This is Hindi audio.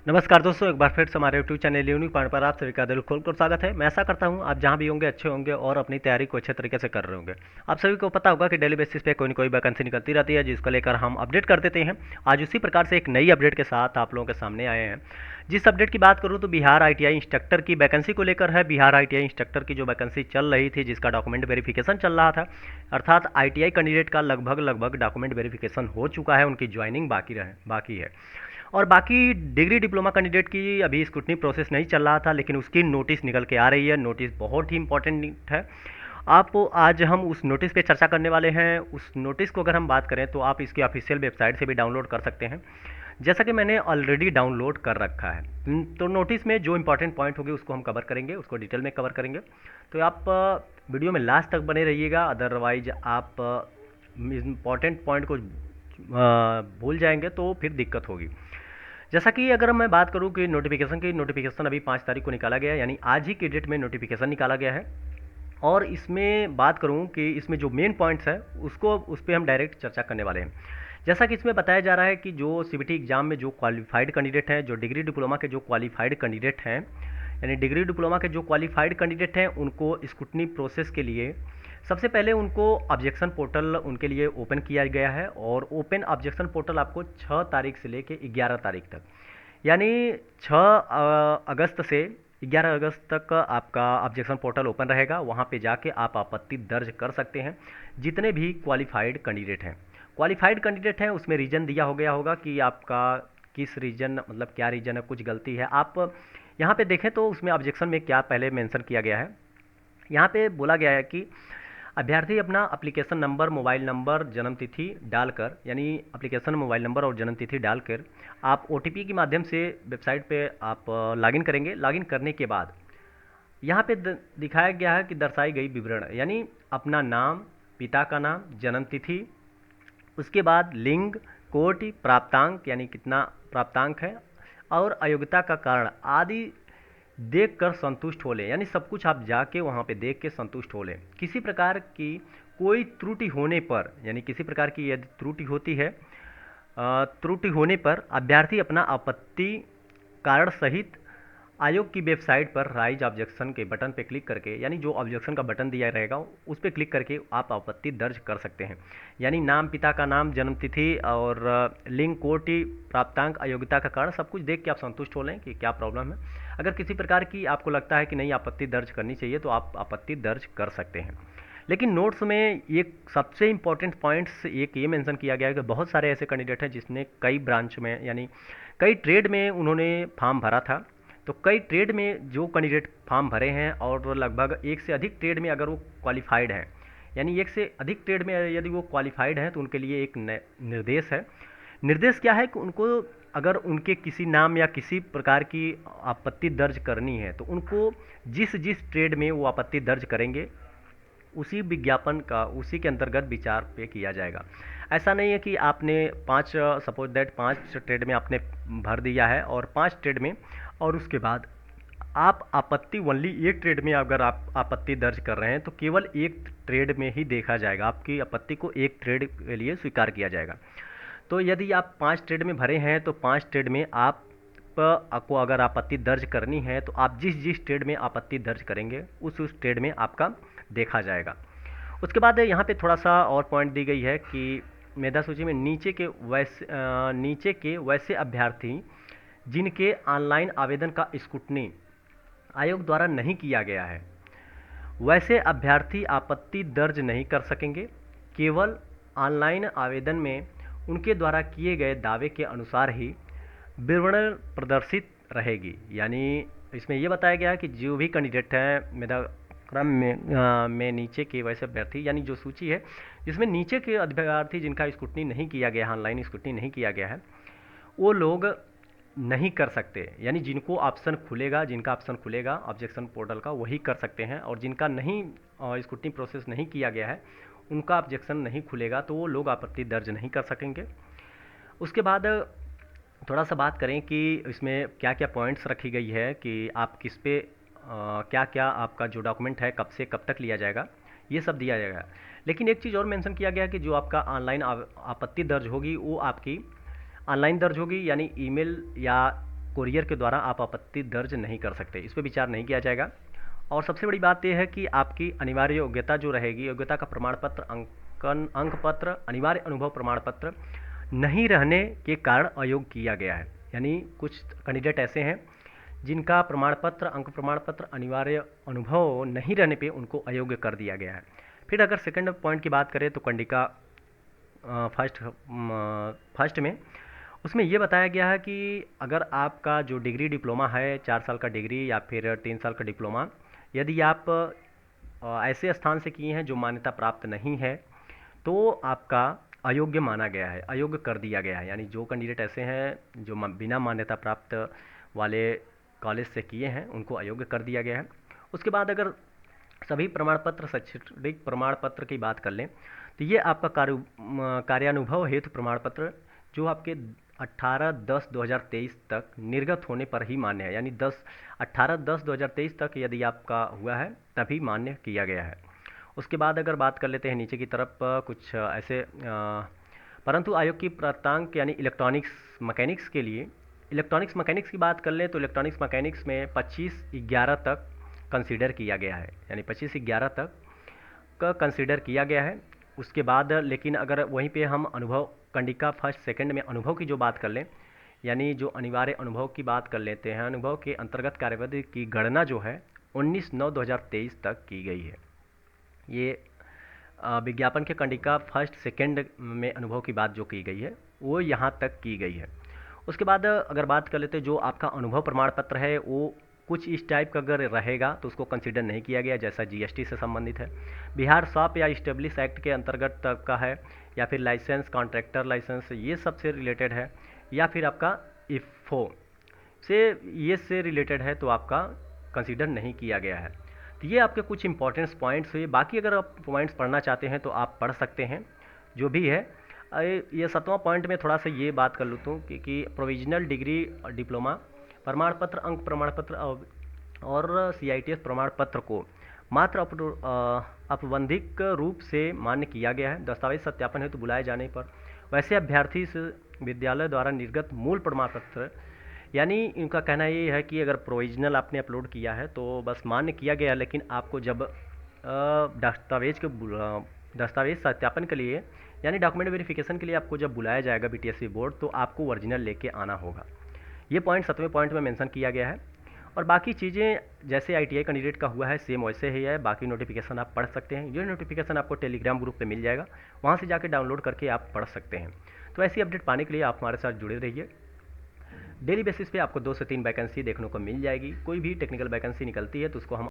नमस्कार दोस्तों, एक बार फिर से हमारे यूट्यूब चैनल यूनिक पॉइंट पर आप सभी का दिल खोलकर स्वागत है। मैं ऐसा करता हूं आप जहां भी होंगे अच्छे होंगे और अपनी तैयारी को अच्छे तरीके से कर रहे होंगे। आप सभी को पता होगा कि डेली बेसिस पे कोई न कोई वैकेंसी निकलती रहती है जिसको लेकर हम अपडेट कर देते हैं। आज उसी प्रकार से एक नई अपडेट के साथ आप लोगों के सामने आए हैं। जिस अपडेट की बात करूं तो बिहार आईटीआई इंस्ट्रक्टर की वैकेंसी को लेकर है। बिहार आईटीआई इंस्ट्रक्टर की जो वैकेंसी चल रही थी, जिसका डॉक्यूमेंट वेरिफिकेशन चल रहा था, अर्थात आईटीआई कैंडिडेट का लगभग डॉक्यूमेंट वेरिफिकेशन हो चुका है, उनकी ज्वाइनिंग बाकी है। और बाकी डिग्री डिप्लोमा कैंडिडेट की अभी स्क्रूटनी प्रोसेस नहीं चल रहा था, लेकिन उसकी नोटिस निकल के आ रही है। नोटिस बहुत ही इंपॉर्टेंट है। आप आज हम उस नोटिस पे चर्चा करने वाले हैं। उस नोटिस को अगर हम बात करें तो आप इसकी ऑफिशियल वेबसाइट से भी डाउनलोड कर सकते हैं, जैसा कि मैंने ऑलरेडी डाउनलोड कर रखा है। तो नोटिस में जो इंपॉर्टेंट पॉइंट होंगे उसको हम कवर करेंगे, उसको डिटेल में कवर करेंगे। तो आप वीडियो में लास्ट तक बने रहिएगा, अदरवाइज आप इम्पॉर्टेंट पॉइंट को भूल जाएंगे तो फिर दिक्कत होगी। जैसा कि अगर मैं बात करूं कि नोटिफिकेशन अभी 5 तारीख को निकाला गया है, यानी आज ही के डेट में नोटिफिकेशन निकाला गया है। और इसमें बात करूं कि इसमें जो मेन पॉइंट्स है उसको उस पर हम डायरेक्ट चर्चा करने वाले हैं। जैसा कि इसमें बताया जा रहा है कि जो सीबीटी एग्जाम में जो क्वालिफाइड कैंडिडेट हैं, जो डिग्री डिप्लोमा के जो क्वालिफाइड कैंडिडेट हैं, यानी डिग्री डिप्लोमा के जो क्वालिफाइड कैंडिडेट हैं, उनको स्क्रूटनी प्रोसेस के लिए सबसे पहले उनको ऑब्जेक्शन पोर्टल उनके लिए ओपन किया गया है। और ओपन ऑब्जेक्शन पोर्टल आपको 6 तारीख से लेके 11 तारीख तक, यानी 6 अगस्त से 11 अगस्त तक आपका ऑब्जेक्शन पोर्टल ओपन रहेगा। वहाँ पे जाके आप आपत्ति दर्ज कर सकते हैं, जितने भी क्वालिफाइड कैंडिडेट हैं। क्वालिफाइड कैंडिडेट हैं उसमें रीज़न दिया हो गया होगा कि आपका किस रीजन, मतलब क्या रीजन है, कुछ गलती है। आप यहाँ पे देखें तो उसमें ऑब्जेक्शन में क्या पहले मेंशन किया गया है। यहाँ पे बोला गया है कि अभ्यर्थी अपना एप्लीकेशन नंबर, मोबाइल नंबर, जन्म तिथि डालकर, यानी एप्लीकेशन मोबाइल नंबर और जन्म तिथि डालकर आप ओटीपी के माध्यम से वेबसाइट पे आप लॉगिन करेंगे। लॉगिन करने के बाद यहाँ पे दिखाया गया है कि दर्शाई गई विवरण, यानी अपना नाम, पिता का नाम, जन्म तिथि, उसके बाद लिंग, कोटि, प्राप्तांक यानी कितना प्राप्तांक है, और अयोग्यता का कारण आदि देख कर संतुष्ट हो लें। यानी सब कुछ आप जाके वहाँ पे देख के संतुष्ट हो लें। किसी प्रकार की कोई त्रुटि होने पर, यानी किसी प्रकार की यदि त्रुटि होती है, त्रुटि होने पर अभ्यर्थी अपना आपत्ति कारण सहित आयोग की वेबसाइट पर राइज ऑब्जेक्शन के बटन पर क्लिक करके, यानी जो ऑब्जेक्शन का बटन दिया रहेगा उस पर क्लिक करके आप आपत्ति दर्ज कर सकते हैं। यानी नाम, पिता का नाम, जन्म तिथि और लिंग, कोटि, प्राप्तांक, अयोग्यता का कारण सब कुछ देख के आप संतुष्ट हो लें कि क्या प्रॉब्लम है। अगर किसी प्रकार की आपको लगता है कि नहीं आपत्ति दर्ज करनी चाहिए तो आप आपत्ति दर्ज कर सकते हैं। लेकिन नोट्स में एक सबसे इम्पॉर्टेंट पॉइंट्स एक ये मेंशन किया गया है कि बहुत सारे ऐसे कैंडिडेट हैं जिसने कई ब्रांच में, यानी कई ट्रेड में उन्होंने फॉर्म भरा था। तो कई ट्रेड में जो कैंडिडेट फॉर्म भरे हैं और लगभग एक से अधिक ट्रेड में अगर वो क्वालिफाइड हैं, यानी एक से अधिक ट्रेड में यदि वो क्वालिफाइड हैं, तो उनके लिए एक निर्देश है। निर्देश क्या है कि उनको अगर उनके किसी नाम या किसी प्रकार की आपत्ति दर्ज करनी है तो उनको जिस जिस ट्रेड में वो आपत्ति दर्ज करेंगे उसी विज्ञापन का, उसी के अंतर्गत विचार पे किया जाएगा। ऐसा नहीं है कि आपने 5, सपोज दैट 5 ट्रेड में आपने भर दिया है और 5 ट्रेड में, और उसके बाद आप आपत्ति ओनली एक ट्रेड में अगर आप आपत्ति दर्ज कर रहे हैं तो केवल एक ट्रेड में ही देखा जाएगा, आपकी आपत्ति को एक ट्रेड के लिए स्वीकार किया जाएगा। तो यदि आप 5 ट्रेड में भरे हैं तो 5 ट्रेड में आपको अगर आपत्ति दर्ज करनी है तो आप जिस जिस ट्रेड में आपत्ति दर्ज करेंगे उस ट्रेड में आपका देखा जाएगा। उसके बाद यहाँ पे थोड़ा सा और पॉइंट दी गई है कि मेधा सूची में नीचे के वैसे अभ्यर्थी जिनके ऑनलाइन आवेदन का स्क्रूटनी आयोग द्वारा नहीं किया गया है, वैसे अभ्यर्थी आपत्ति दर्ज नहीं कर सकेंगे। केवल ऑनलाइन आवेदन में उनके द्वारा किए गए दावे के अनुसार ही विवरण प्रदर्शित रहेगी। यानी इसमें यह बताया गया है कि जो भी कैंडिडेट हैं मेधा क्रम में नीचे के वैसे अभ्यर्थी, यानी जो सूची है जिसमें नीचे के अभ्यर्थी जिनका स्क्रूटनी नहीं किया गया, ऑनलाइन स्क्रूटनी नहीं किया गया है, वो लोग नहीं कर सकते। यानी जिनको ऑप्शन खुलेगा, जिनका ऑप्शन खुलेगा ऑब्जेक्शन पोर्टल का, वही कर सकते हैं। और जिनका नहीं स्क्रूटनी प्रोसेस नहीं किया गया है, उनका ऑब्जेक्शन नहीं खुलेगा, तो वो लोग आपत्ति दर्ज नहीं कर सकेंगे। उसके बाद थोड़ा सा बात करें कि इसमें क्या क्या पॉइंट्स रखी गई है कि आप किस पे क्या क्या आपका जो डॉक्यूमेंट है कब से कब तक लिया जाएगा, ये सब दिया जाएगा। लेकिन एक चीज़ और मेंशन किया गया है कि जो आपका ऑनलाइन आपत्ति दर्ज होगी वो आपकी ऑनलाइन दर्ज होगी, यानी ईमेल या कोरियर के द्वारा आप आपत्ति दर्ज नहीं कर सकते, इस पर विचार नहीं किया जाएगा। और सबसे बड़ी बात यह है कि आपकी अनिवार्य योग्यता जो रहेगी, योग्यता का प्रमाण पत्र, अंक पत्र, अनिवार्य अनुभव प्रमाण पत्र नहीं रहने के कारण अयोग्य किया गया है। यानी कुछ कैंडिडेट ऐसे हैं जिनका प्रमाण पत्र, अंक प्रमाण पत्र, अनिवार्य अनुभव नहीं रहने पे उनको अयोग्य कर दिया गया है। फिर अगर सेकंड पॉइंट की बात करें तो कंडिका फर्स्ट में उसमें ये बताया गया है कि अगर आपका जो डिग्री डिप्लोमा है, 4 साल का डिग्री या फिर 3 साल का डिप्लोमा, यदि आप ऐसे स्थान से किए हैं जो मान्यता प्राप्त नहीं है, तो आपका अयोग्य माना गया है, अयोग्य कर दिया गया है। यानी जो कैंडिडेट ऐसे हैं जो बिना मान्यता प्राप्त वाले कॉलेज से किए हैं, उनको अयोग्य कर दिया गया है। उसके बाद अगर सभी प्रमाण पत्र, शैक्षणिक प्रमाण पत्र की बात कर लें तो ये आपका कार्यानुभव हेतु प्रमाण पत्र जो आपके 18/10/2023 तक निर्गत होने पर ही मान्य है। यानी 18/10/2023 तक यदि आपका हुआ है तभी मान्य किया गया है। उसके बाद अगर बात कर लेते हैं नीचे की तरफ कुछ ऐसे परंतु आयोग की प्राप्तांक यानी इलेक्ट्रॉनिक्स मैकेनिक्स के लिए, इलेक्ट्रॉनिक्स मैकेनिक्स की बात कर लें तो इलेक्ट्रॉनिक्स मैकेनिक्स में 25/11 तक कंसीडर किया गया है। यानी 25/11 तक का कंसीडर किया गया है। उसके बाद लेकिन अगर वहीं पे हम अनुभव कंडिका फर्स्ट सेकंड में अनुभव की जो बात कर लें, यानी जो अनिवार्य अनुभव की बात कर लेते हैं, अनुभव के अंतर्गत कार्यविधि की गणना जो है 19/9/2023 तक की गई है। ये विज्ञापन के कंडिका फर्स्ट सेकंड में अनुभव की बात जो की गई है वो यहाँ तक की गई है। उसके बाद अगर बात कर लेते हैं जो आपका अनुभव प्रमाण पत्र है वो कुछ इस टाइप का अगर रहेगा तो उसको कंसीडर नहीं किया गया, जैसा जीएसटी से संबंधित है, बिहार शॉप या इस्टेब्लिश एक्ट के अंतर्गत तक का है, या फिर लाइसेंस, कॉन्ट्रैक्टर लाइसेंस ये सब से रिलेटेड है, या फिर आपका इफ़ो से ये से रिलेटेड है, तो आपका कंसीडर नहीं किया गया है। तो ये आपके कुछ इंपॉर्टेंट्स पॉइंट्स हुए। बाकी अगर आप पॉइंट्स पढ़ना चाहते हैं तो आप पढ़ सकते हैं जो भी है। ये 7वां पॉइंट में थोड़ा सा ये बात कर लूँ कि प्रोविजनल डिग्री डिप्लोमा प्रमाण पत्र, अंक प्रमाण पत्र और सीआईटीएस प्रमाण पत्र को मात्र औपबंधिक रूप से मान्य किया गया है। दस्तावेज सत्यापन हेतु बुलाए जाने पर वैसे अभ्यर्थी से विद्यालय द्वारा निर्गत मूल प्रमाण पत्र, यानी इनका कहना ये है कि अगर प्रोविजनल आपने अपलोड किया है तो बस मान्य किया गया, लेकिन आपको जब दस्तावेज सत्यापन के लिए यानी डॉक्यूमेंट वेरिफिकेशन के लिए आपको जब बुलाया जाएगा बीटीएससी बोर्ड, तो आपको ओरिजिनल लेके आना होगा। ये पॉइंट 7वें पॉइंट में मेंशन किया गया है। और बाकी चीज़ें जैसे आईटीआई कैंडिडेट का हुआ है सेम वैसे ही है। बाकी नोटिफिकेशन आप पढ़ सकते हैं, ये नोटिफिकेशन आपको टेलीग्राम ग्रुप पे मिल जाएगा, वहाँ से जाके डाउनलोड करके आप पढ़ सकते हैं। तो ऐसी अपडेट पाने के लिए आप हमारे साथ जुड़े रहिए। डेली बेसिस पे आपको 2 से 3 वैकेंसी देखने को मिल जाएगी। कोई भी टेक्निकल वैकेंसी निकलती है तो उसको हम